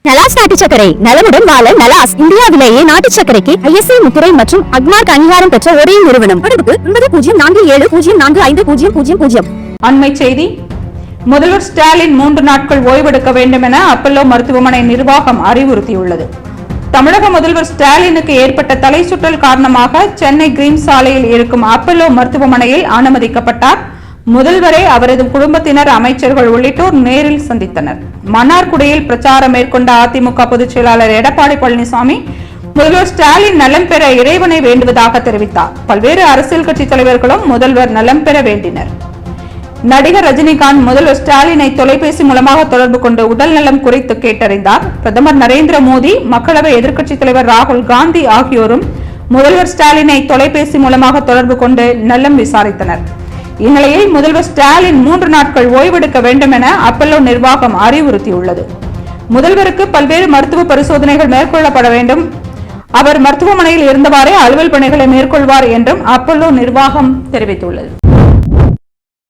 நலாஸ் நாட்டு சர்க்கரை நலமுடன் வாழ நலாஸ் இந்தியாவிலேயே நாட்டு சர்க்கரைக்கு ISI முத்திரை மற்றும் அக்மார்க் அங்கீகாரம் பெற்ற ஒரே நிறுவனம். தொடர்புக்கு 9047045000. அண்மை செய்தி. முதல்வர் ஸ்டாலின் 3 நாட்கள் ஓய்வெடுக்க வேண்டும் என அப்பல்லோ மருத்துவமனை நிர்வாகம் அறிவுறுத்தியுள்ளது. தமிழக முதல்வர் ஸ்டாலினுக்கு ஏற்பட்ட தலை சுற்றல் காரணமாக சென்னை கிரீன் சாலையில் இருக்கும் அப்பல்லோ மருத்துவமனையில் அனுமதிக்கப்பட்டார். முதல்வரை அவரது குடும்பத்தினர், அமைச்சர்கள் உள்ளிட்டோர் நேரில் சந்தித்தனர். மன்னார்குடியில் பிரச்சாரம் மேற்கொண்ட அதிமுக பொதுச் செயலாளர் எடப்பாடி பழனிசாமி முதல்வர் ஸ்டாலின் நலம் பெற இறைவனை வேண்டுவதாக தெரிவித்தார். பல்வேறு அரசியல் கட்சி தலைவர்களும் முதல்வர் நலம் பெற வேண்டினர். நடிகர் ரஜினிகாந்த் முதல்வர் ஸ்டாலினை தொலைபேசி மூலமாக தொடர்பு கொண்டு உடல் நலம் குறித்து கேட்டறிந்தார். பிரதமர் நரேந்திர மோடி, மக்களவை எதிர்க்கட்சித் தலைவர் ராகுல் காந்தி ஆகியோரும் முதல்வர் ஸ்டாலினை தொலைபேசி மூலமாக தொடர்பு கொண்டு நலம் விசாரித்தனர். இந்நிலையில் முதல்வர் ஸ்டாலின் 3 நாட்கள் ஓய்வெடுக்க வேண்டும் என அப்பல்லோ நிர்வாகம் அறிவுறுத்தியுள்ளது. முதல்வருக்கு பல்வேறு மருத்துவ பரிசோதனைகள் மேற்கொள்ளப்பட வேண்டும். அவர் மருத்துவமனையில் இருந்தவாறே அலுவல் பணிகளை மேற்கொள்வார் என்றும் அப்பல்லோ நிர்வாகம் தெரிவித்துள்ளது.